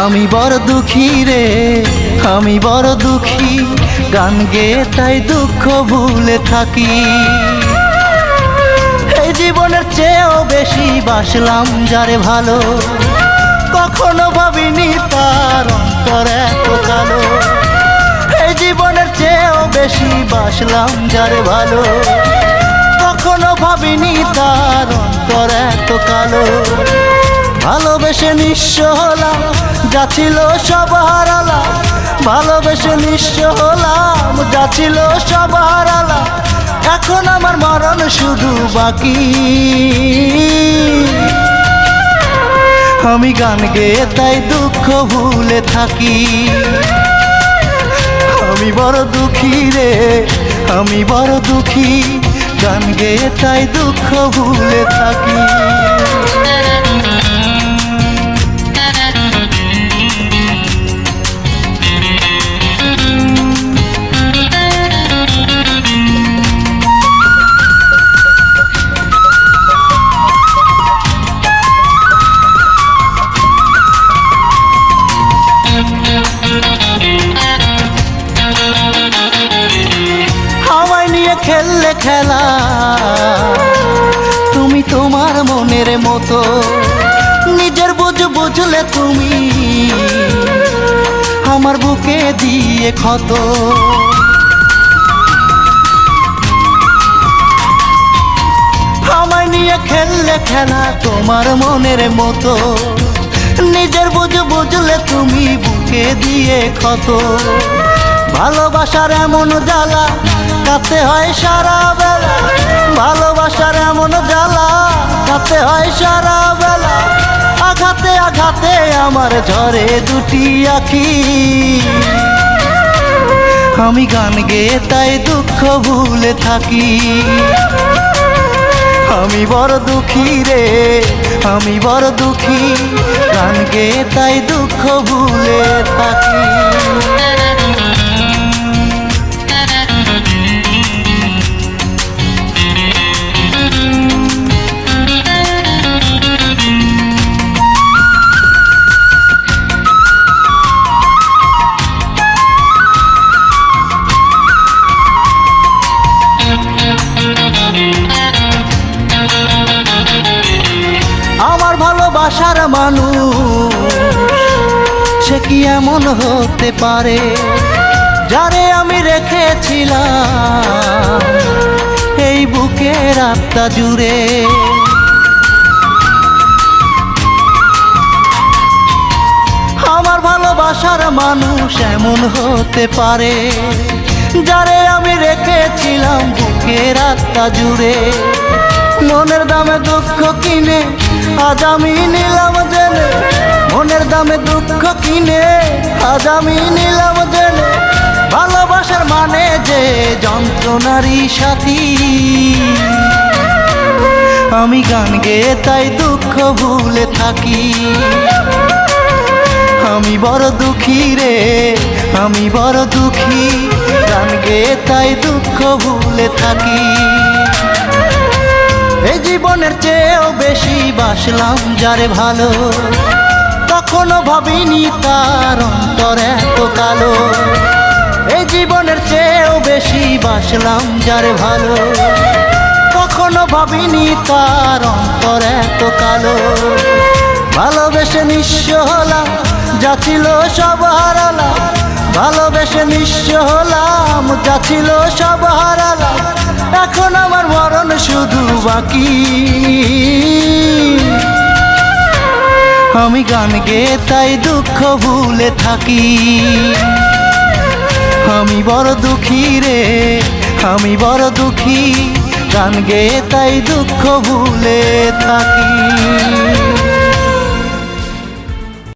আমি বড় দুঃখী রে, আমি বড় দুঃখী। গান গেয়ে তাই দুঃখ ভুলে থাকি। এই জীবনের চেয়েও বেশি বাসলাম যারে ভালো, কখনো ভাবিনি তার অন্তর এত কালো। এই জীবনের চেয়েও বেশি বাসলাম যারে ভালো, কখনো ভাবিনি তার অন্তর এত কালো। ভালোবেসে নিঃস্ব হলাম, যা ছিল সব হারালাম। ভালোবেসে নিঃস্ব হলাম, যা ছিল সব হারালাম। এখন আমার মরণ শুধু বাকি। আমি গান গেয়ে তাই দুঃখ ভুলে থাকি। আমি বড় দুঃখী রে, আমি বড় দুঃখী। গান গেয়ে তাই দুঃখ ভুলে থাকি। হাওয়ায় নিয়ে খেললে খেলা তুমি তোমার মনের মতো। নিজের বুঝ বুঝলে তুমি আমার বুকে দিয়ে ক্ষত। হাওয়ায় নিয়ে খেললে খেলা তোমার মনের মতো। নিজের বুঝ বুঝলে তুমি বুকে দিয়ে ক্ষত। ভালোবাসার এমন জ্বালা কাঁদতে হয় সারা বেলা। ভালোবাসার এমন জ্বালা কাঁদতে হয় সারা বেলা। আঘাতে আঘাতে আমার ঝরে দুটি আঁখি। আমি গান গেয়ে তাই দুঃখ ভুলে থাকি। আমি বড় দুঃখী রে, আমি বড় দুঃখী। গান গেয়ে তাই দুঃখ ভুলে থাকি। আমার ভালোবাসার মানুষ সে কি এমন হতে পারে, যারে আমি রেখেছিলাম এই বুকের আত্মা জুড়ে। আমার ভালোবাসার মানুষ এমন হতে পারে, যারে আমি রেখেছিলাম বুকের আত্মা জুড়ে। মনের দামে দুঃখ কিনে আজ আমি নিলাম জেনে। মনের দামে দুঃখ কিনে আজ আমি নিলাম জেনে। ভালোবাসার মানে যে যন্ত্রণারই সাথী। আমি গান গেয়ে তাই দুঃখ ভুলে থাকি। আমি বড় দুঃখী রে, আমি বড় দুঃখী। গান গেয়ে তাই দুঃখ ভুলে থাকি। এই জীবনের চেয়েও বেশি বাসলাম যারে ভালো, কখনো ভাবিনি তার অন্তর এত কালো। এই জীবনের চেয়েও বেশি বাসলাম যারে ভালো, কখনো ভাবিনি তার অন্তর এত কালো। ভালোবেসে নিঃস্ব হলাম, যা ছিল সব হারালাম। ভালোবেসে নিঃস্ব হলাম, যা ছিল সব হারালাম। এখন আমার মরণ শুধু বাকি। আমি গান গেয়ে তাই দুঃখ ভুলে থাকি। আমি বড় দুঃখী রে, আমি বড় দুঃখী। গান গেয়ে তাই দুঃখ ভুলে থাকি।